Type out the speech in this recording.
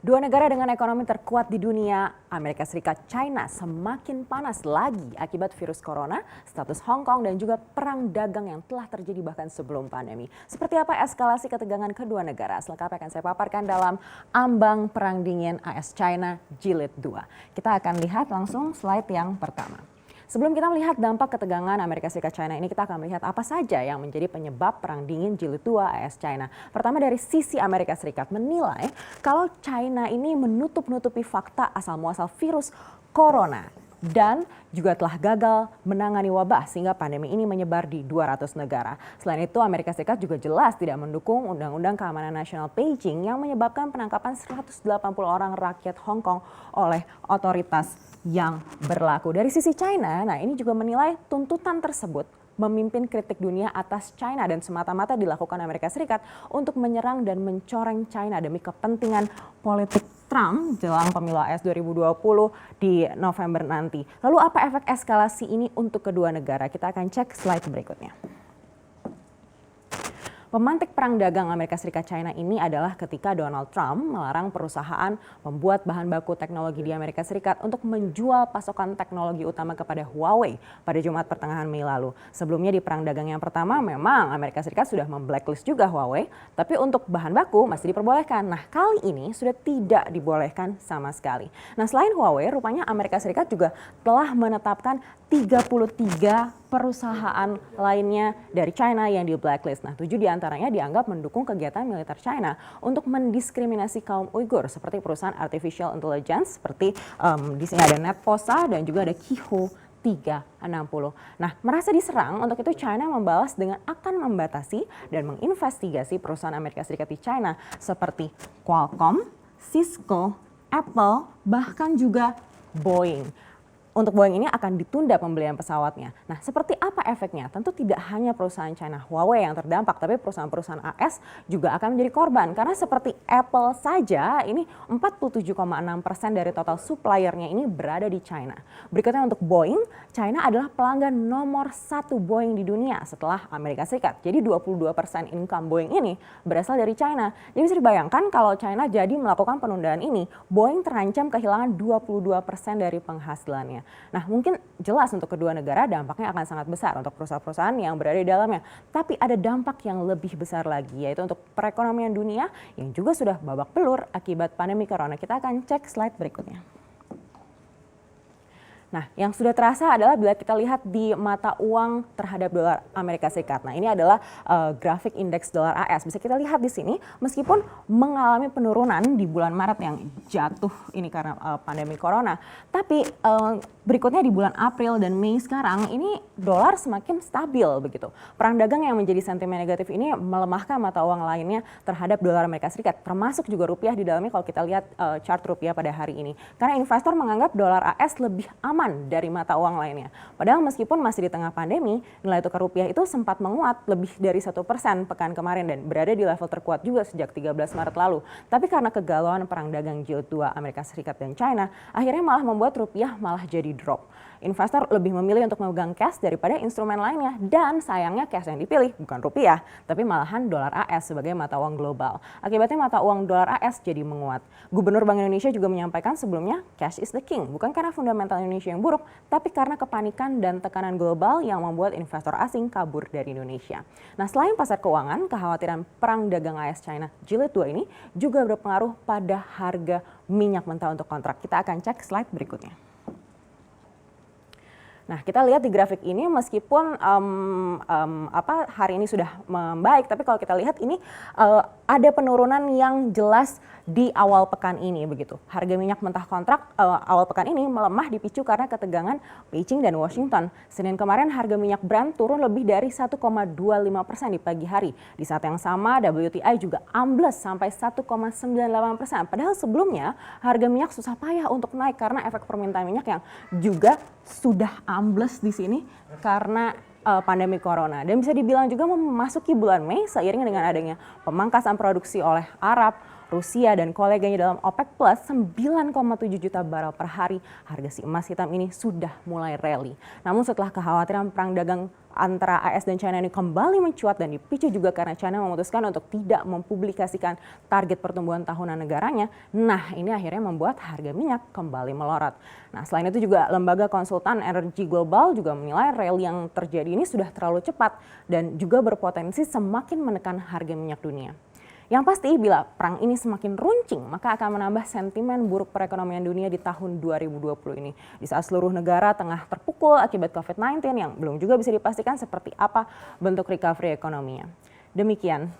Dua negara dengan ekonomi terkuat di dunia, Amerika Serikat, China, semakin panas lagi akibat virus corona, status Hong Kong, dan juga perang dagang yang telah terjadi bahkan sebelum pandemi. Seperti apa eskalasi ketegangan kedua negara? Selengkapnya akan saya paparkan dalam Ambang Perang Dingin AS-China Jilid 2. Kita akan lihat langsung slide yang pertama. Sebelum kita melihat dampak ketegangan Amerika Serikat China ini, kita akan melihat apa saja yang menjadi penyebab Perang Dingin Jilid 2 AS China. Pertama, dari sisi Amerika Serikat menilai kalau China ini menutup-nutupi fakta asal-muasal virus corona dan juga telah gagal menangani wabah sehingga pandemi ini menyebar di 200 negara. Selain itu, Amerika Serikat juga jelas tidak mendukung Undang-Undang Keamanan Nasional Beijing yang menyebabkan penangkapan 180 orang rakyat Hong Kong oleh otoritas yang berlaku. Dari sisi China, nah ini juga menilai tuntutan tersebut memimpin kritik dunia atas China dan semata-mata dilakukan Amerika Serikat untuk menyerang dan mencoreng China demi kepentingan politik Trump jelang pemilu AS 2020 di November nanti. Lalu apa efek eskalasi ini untuk kedua negara? Kita akan cek slide berikutnya. Pemantik perang dagang Amerika Serikat China ini adalah ketika Donald Trump melarang perusahaan membuat bahan baku teknologi di Amerika Serikat untuk menjual pasokan teknologi utama kepada Huawei pada Jumat pertengahan Mei lalu. Sebelumnya di perang dagang yang pertama memang Amerika Serikat sudah memblacklist juga Huawei, tapi untuk bahan baku masih diperbolehkan. Nah, kali ini sudah tidak dibolehkan sama sekali. Nah, selain Huawei, rupanya Amerika Serikat juga telah menetapkan 33 perusahaan lainnya dari China yang di blacklist. Nah, 7 diantaranya dianggap mendukung kegiatan militer China untuk mendiskriminasi kaum Uighur seperti perusahaan artificial intelligence seperti di sini ada Netposa dan juga ada Qihu 360. Nah, merasa diserang, untuk itu China membalas dengan akan membatasi dan menginvestigasi perusahaan Amerika Serikat di China seperti Qualcomm, Cisco, Apple, bahkan juga Boeing. Untuk Boeing ini akan ditunda pembelian pesawatnya. Nah, seperti apa efeknya? Tentu tidak hanya perusahaan China Huawei yang terdampak, tapi perusahaan-perusahaan AS juga akan menjadi korban. Karena seperti Apple saja, ini 47,6% dari total suppliernya ini berada di China. Berikutnya untuk Boeing, China adalah pelanggan nomor 1 Boeing di dunia setelah Amerika Serikat. Jadi 22% income Boeing ini berasal dari China. Jadi bisa dibayangkan kalau China jadi melakukan penundaan ini, Boeing terancam kehilangan 22% dari penghasilannya. Nah, mungkin jelas untuk kedua negara dampaknya akan sangat besar untuk perusahaan-perusahaan yang berada di dalamnya. Tapi ada dampak yang lebih besar lagi, yaitu untuk perekonomian dunia yang juga sudah babak belur akibat pandemi corona. Kita akan cek slide berikutnya. Nah, yang sudah terasa adalah bila kita lihat di mata uang terhadap dolar Amerika Serikat. Nah, ini adalah grafik indeks dolar AS. Bisa kita lihat di sini, meskipun mengalami penurunan di bulan Maret yang jatuh ini karena pandemi corona. Tapi berikutnya di bulan April dan Mei sekarang, ini dolar semakin stabil begitu. Perang dagang yang menjadi sentimen negatif ini melemahkan mata uang lainnya terhadap dolar Amerika Serikat. Termasuk juga rupiah di dalamnya kalau kita lihat chart rupiah pada hari ini. Karena investor menganggap dolar AS lebih aman dari mata uang lainnya. Padahal meskipun masih di tengah pandemi, nilai tukar rupiah itu sempat menguat lebih dari 1% pekan kemarin dan berada di level terkuat juga sejak 13 Maret lalu. Tapi karena kegalauan perang dagang jilid 2 Amerika Serikat dan China, akhirnya malah membuat rupiah malah jadi drop. Investor lebih memilih untuk memegang cash daripada instrumen lainnya dan sayangnya cash yang dipilih bukan rupiah, tapi malahan dolar AS sebagai mata uang global. Akibatnya mata uang dolar AS jadi menguat. Gubernur Bank Indonesia juga menyampaikan sebelumnya cash is the king, bukan karena fundamental Indonesia yang buruk, tapi karena kepanikan dan tekanan global yang membuat investor asing kabur dari Indonesia. Nah, selain pasar keuangan, kekhawatiran perang dagang AS China jilid 2 ini juga berpengaruh pada harga minyak mentah untuk kontrak. Kita akan cek slide berikutnya. Nah, kita lihat di grafik ini meskipun hari ini sudah membaik, tapi kalau kita lihat ini ada penurunan yang jelas di awal pekan ini begitu. Harga minyak mentah kontrak awal pekan ini melemah dipicu karena ketegangan Beijing dan Washington. Senin kemarin harga minyak Brent turun lebih dari 1,25% di pagi hari. Di saat yang sama WTI juga ambles sampai 1,98%. Padahal sebelumnya harga minyak susah payah untuk naik karena efek permintaan minyak yang juga sudah ambles di sini karena pandemi corona. Dan bisa dibilang juga memasuki bulan Mei seiring dengan adanya pemangkasan produksi oleh Arab, Rusia dan koleganya dalam OPEC Plus 9,7 juta barel per hari, harga si emas hitam ini sudah mulai rally. Namun setelah kekhawatiran perang dagang antara AS dan China ini kembali mencuat dan dipicu juga karena China memutuskan untuk tidak mempublikasikan target pertumbuhan tahunan negaranya. Nah, ini akhirnya membuat harga minyak kembali melorot. Nah, selain itu juga lembaga konsultan energi global juga menilai rally yang terjadi ini sudah terlalu cepat dan juga berpotensi semakin menekan harga minyak dunia. Yang pasti bila perang ini semakin runcing, maka akan menambah sentimen buruk perekonomian dunia di tahun 2020 ini. Di saat seluruh negara tengah terpukul akibat COVID-19 yang belum juga bisa dipastikan seperti apa bentuk recovery ekonominya. Demikian